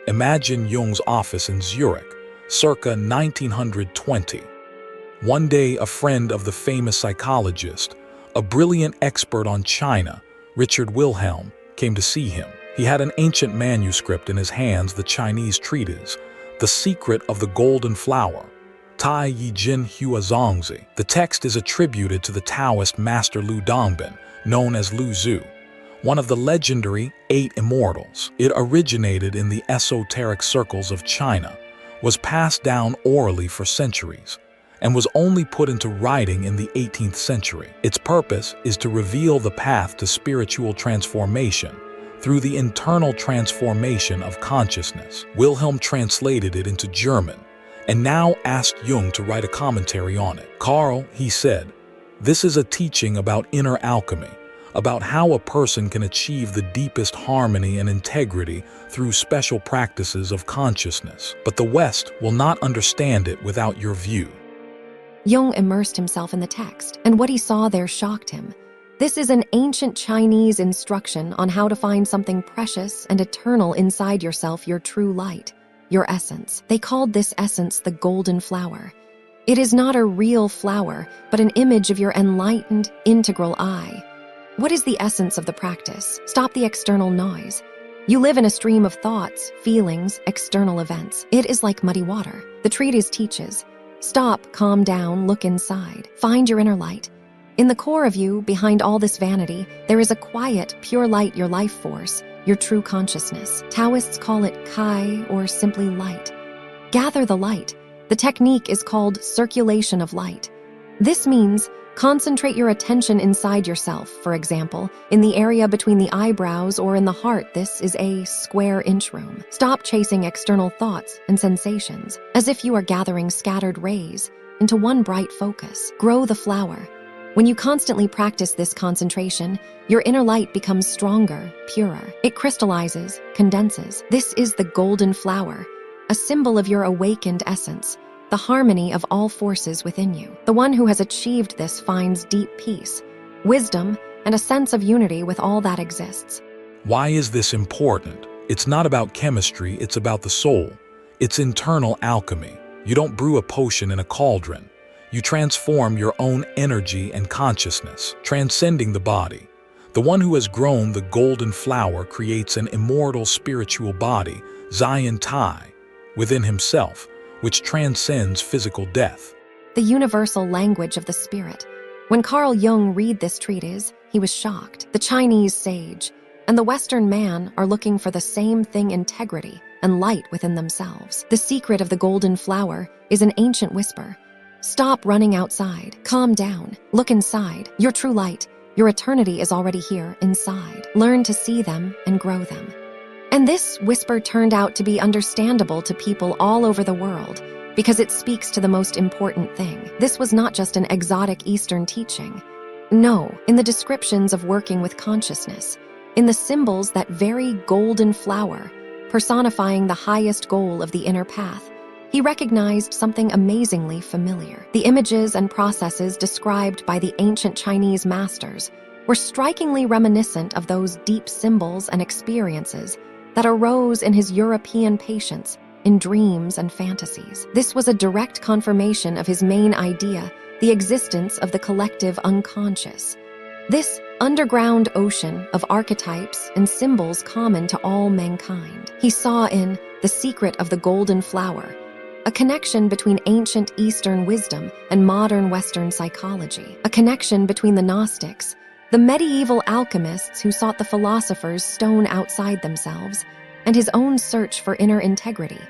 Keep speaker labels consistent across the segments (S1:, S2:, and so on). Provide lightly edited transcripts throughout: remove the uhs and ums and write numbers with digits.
S1: Imagine Jung's office in Zurich, circa 1920. One day, a friend of the famous psychologist, a brilliant expert on China, Richard Wilhelm, came to see him. He had an ancient manuscript in his hands, the Chinese treatise, The Secret of the Golden Flower, Tai Yi Jin Hua Zongzi. The text is attributed to the Taoist master Lu Dongbin, known as Lu Zu, one of the legendary 8 immortals. It originated in the esoteric circles of China, was passed down orally for centuries, and was only put into writing in the 18th century. Its purpose is to reveal the path to spiritual transformation through the internal transformation of consciousness. Wilhelm translated it into German and now asked Jung to write a commentary on it. "Carl," he said, "this is a teaching about inner alchemy, about how a person can achieve the deepest harmony and integrity through special practices of consciousness. But the West will not understand it without your view."
S2: Jung immersed himself in the text, and what he saw there shocked him. This is an ancient Chinese instruction on how to find something precious and eternal inside yourself, your true light, your essence. They called this essence the golden flower. It is not a real flower, but an image of your enlightened, integral I. What is the essence of the practice? Stop the external noise. You live in a stream of thoughts, feelings, external events. It is like muddy water. The treatise teaches, stop, calm down, look inside. Find your inner light. In the core of you, behind all this vanity, there is a quiet, pure light, your life force, your true consciousness. Taoists call it Kai, or simply light. Gather the light. The technique is called circulation of light. This means concentrate your attention inside yourself, for example, in the area between the eyebrows or in the heart. This is a square inch room. Stop chasing external thoughts and sensations, as if you are gathering scattered rays into one bright focus. Grow the flower. When you constantly practice this concentration, your inner light becomes stronger, purer. It crystallizes, condenses. This is the golden flower, a symbol of your awakened essence, the harmony of all forces within you. The one who has achieved this finds deep peace, wisdom, and a sense of unity with all that exists.
S1: Why is this important? It's not about chemistry, it's about the soul. It's internal alchemy. You don't brew a potion in a cauldron. You transform your own energy and consciousness, transcending the body. The one who has grown the golden flower creates an immortal spiritual body, Zion Tai, within himself, which transcends physical death.
S2: The universal language of the spirit. When Carl Jung read this treatise, he was shocked. The Chinese sage and the Western man are looking for the same thing: integrity and light within themselves. The secret of the golden flower is an ancient whisper. Stop running outside. Calm down. Look inside. Your true light, your eternity is already here inside. Learn to see them and grow them. And this whisper turned out to be understandable to people all over the world because it speaks to the most important thing. This was not just an exotic Eastern teaching. No, in the descriptions of working with consciousness, in the symbols that very golden flower, personifying the highest goal of the inner path, he recognized something amazingly familiar. The images and processes described by the ancient Chinese masters were strikingly reminiscent of those deep symbols and experiences that arose in his European patients in dreams and fantasies. This was a direct confirmation of his main idea, the existence of the collective unconscious. This underground ocean of archetypes and symbols common to all mankind. He saw in The Secret of the Golden Flower a connection between ancient Eastern wisdom and modern Western psychology, a connection between the Gnostics, the medieval alchemists who sought the philosopher's stone outside themselves, and his own search for inner integrity,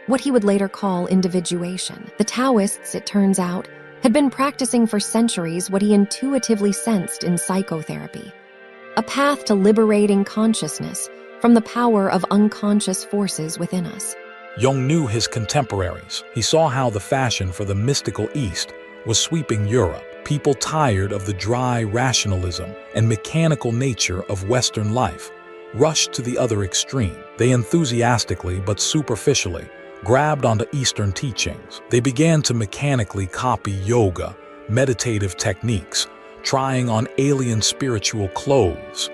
S2: what he would later call individuation. The Taoists, it turns out, had been practicing for centuries what he intuitively sensed in psychotherapy, a path to liberating consciousness from the power of unconscious forces within us.
S1: Jung knew his contemporaries. He saw how the fashion for the mystical East was sweeping Europe. People tired of the dry rationalism and mechanical nature of Western life rushed to the other extreme. They enthusiastically but superficially grabbed onto Eastern teachings. They began to mechanically copy yoga, meditative techniques, trying on alien spiritual clothes,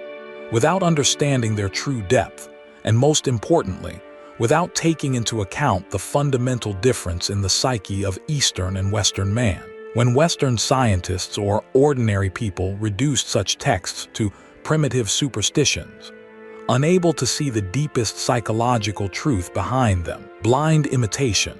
S1: without understanding their true depth, and most importantly, without taking into account the fundamental difference in the psyche of Eastern and Western man. When Western scientists or ordinary people reduced such texts to primitive superstitions, unable to see the deepest psychological truth behind them, blind imitation.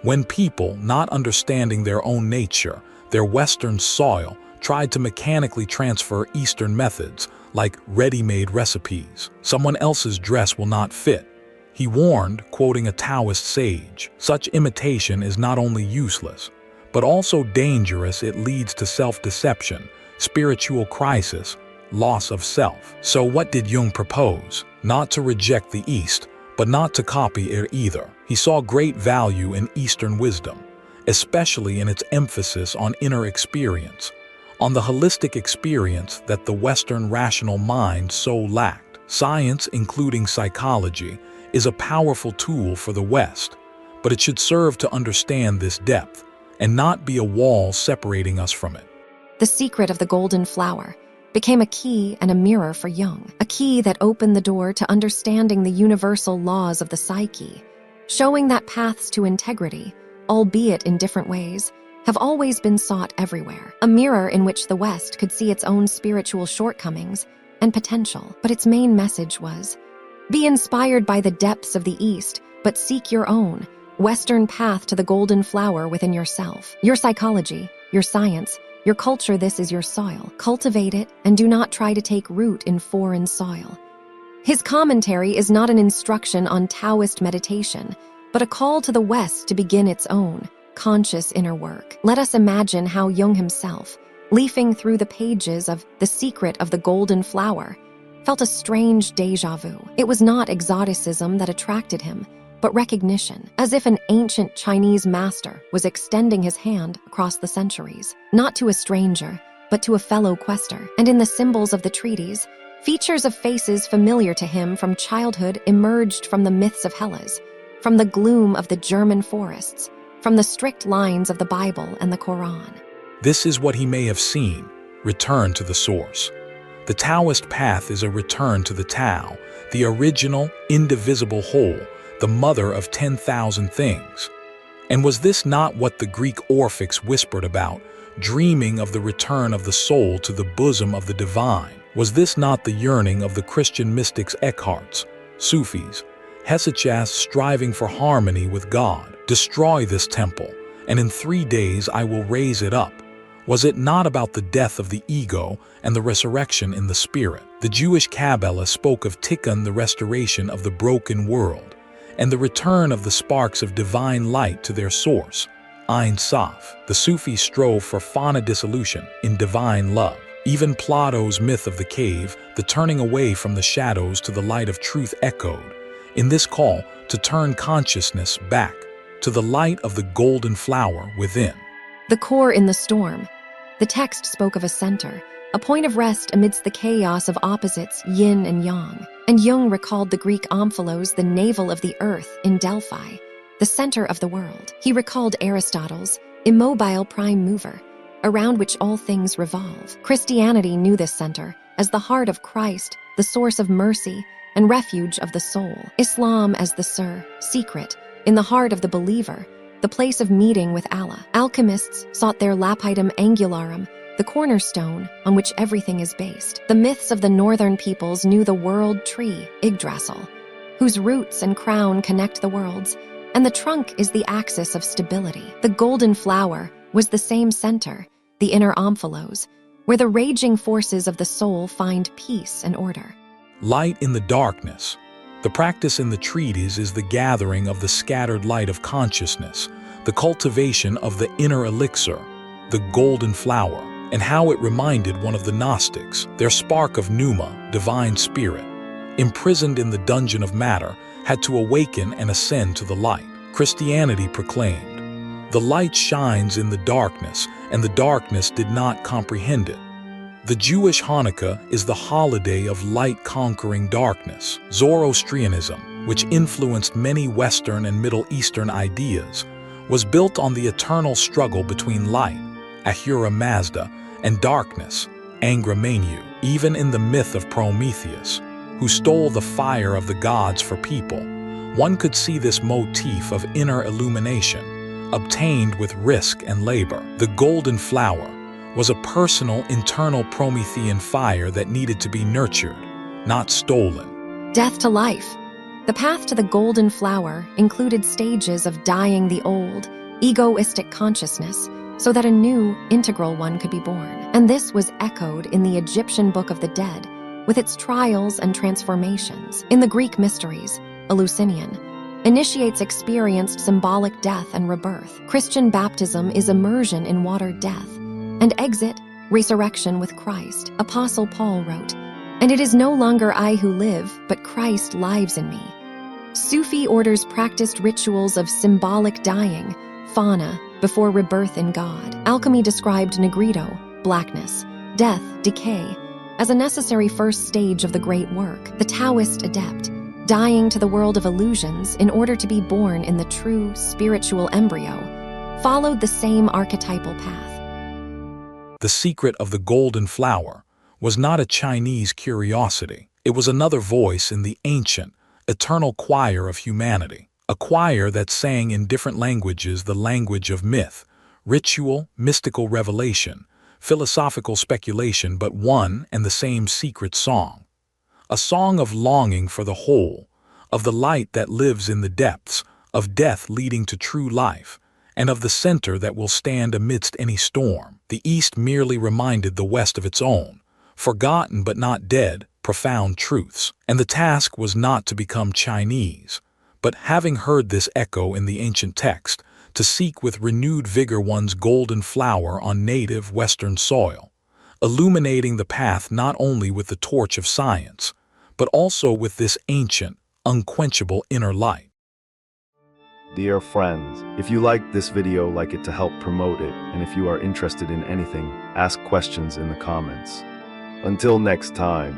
S1: When people, not understanding their own nature, their Western soil, tried to mechanically transfer Eastern methods, like ready-made recipes. Someone else's dress will not fit. He warned, quoting a Taoist sage, such imitation is not only useless, but also dangerous. It leads to self-deception, spiritual crisis, loss of self. So what did Jung propose? Not to reject the East, but not to copy it either. He saw great value in Eastern wisdom, especially in its emphasis on inner experience, on the holistic experience that the Western rational mind so lacked. Science, including psychology, is a powerful tool for the West, but it should serve to understand this depth and not be a wall separating us from it.
S2: The secret of the golden flower became a key and a mirror for Jung, a key that opened the door to understanding the universal laws of the psyche, showing that paths to integrity, albeit in different ways, have always been sought everywhere. A mirror in which the West could see its own spiritual shortcomings and potential. But its main message was, be inspired by the depths of the East, but seek your own Western path to the golden flower within yourself. Your psychology, your science, your culture, this is your soil. Cultivate it and do not try to take root in foreign soil. His commentary is not an instruction on Taoist meditation, but a call to the West to begin its own conscious inner work. Let us imagine how Jung himself, leafing through the pages of The Secret of the Golden Flower, felt a strange déjà vu. It was not exoticism that attracted him, but recognition, as if an ancient Chinese master was extending his hand across the centuries, not to a stranger, but to a fellow quester. And in the symbols of the treatise, features of faces familiar to him from childhood emerged from the myths of Hellas, from the gloom of the German forests, from the strict lines of the Bible and the Quran.
S1: This is what he may have seen: return to the source. The Taoist path is a return to the Tao, the original, indivisible whole, the mother of 10,000 things. And was this not what the Greek Orphics whispered about, dreaming of the return of the soul to the bosom of the divine? Was this not the yearning of the Christian mystics Eckharts, Sufis, Hesychasts striving for harmony with God? Destroy this temple, and in 3 days I will raise it up. Was it not about the death of the ego and the resurrection in the spirit? The Jewish Kabbalah spoke of Tikkun, the restoration of the broken world, and the return of the sparks of divine light to their source, Ein Sof. The Sufis strove for Fana dissolution in divine love. Even Plato's myth of the cave, the turning away from the shadows to the light of truth, echoed in this call to turn consciousness back to the light of the golden flower within.
S2: The core in the storm. The text spoke of a center, a point of rest amidst the chaos of opposites, yin and yang. And Jung recalled the Greek omphalos, the navel of the earth in Delphi, the center of the world. He recalled Aristotle's immobile prime mover, around which all things revolve. Christianity knew this center as the heart of Christ, the source of mercy and refuge of the soul. Islam as the secret, in the heart of the believer, the place of meeting with Allah. Alchemists sought their lapidem angularum, the cornerstone on which everything is based. The myths of the northern peoples knew the world tree, Yggdrasil, whose roots and crown connect the worlds, and the trunk is the axis of stability. The golden flower was the same center, the inner omphalos, where the raging forces of the soul find peace and order.
S1: Light in the darkness. The practice in the treatise is the gathering of the scattered light of consciousness, the cultivation of the inner elixir, the golden flower, and how it reminded one of the Gnostics, their spark of pneuma, divine spirit, imprisoned in the dungeon of matter, had to awaken and ascend to the light. Christianity proclaimed, "The light shines in the darkness, and the darkness did not comprehend it." The Jewish Hanukkah is the holiday of light conquering darkness. Zoroastrianism, which influenced many Western and Middle Eastern ideas, was built on the eternal struggle between light, Ahura Mazda, and darkness, Angra Mainyu. Even in the myth of Prometheus, who stole the fire of the gods for people, One could see this motif of inner illumination, obtained with risk and labor. The golden flower was a personal, internal Promethean fire that needed to be nurtured, not stolen.
S2: Death to life. The path to the golden flower included stages of dying the old, egoistic consciousness so that a new, integral one could be born. And this was echoed in the Egyptian Book of the Dead, with its trials and transformations. In the Greek mysteries, Eleusinion initiates experienced symbolic death and rebirth. Christian baptism is immersion in water death, and exit, resurrection with Christ. Apostle Paul wrote, "And it is no longer I who live, but Christ lives in me." Sufi orders practiced rituals of symbolic dying, fauna, before rebirth in God. Alchemy described negrito, blackness, death, decay, as a necessary first stage of the great work. The Taoist adept, dying to the world of illusions in order to be born in the true spiritual embryo, followed the same archetypal path.
S1: The secret of the golden flower was not a Chinese curiosity. It was another voice in the ancient, eternal choir of humanity, a choir that sang in different languages the language of myth, ritual, mystical revelation, philosophical speculation, but one and the same secret song. A song of longing for the whole, of the light that lives in the depths, of death leading to true life, and of the center that will stand amidst any storm. The East merely reminded the West of its own, forgotten but not dead, profound truths. And the task was not to become Chinese, but having heard this echo in the ancient text, to seek with renewed vigor one's golden flower on native Western soil, illuminating the path not only with the torch of science, but also with this ancient, unquenchable inner light.
S3: Dear friends, if you liked this video, like it to help promote it, and if you are interested in anything, ask questions in the comments. Until next time.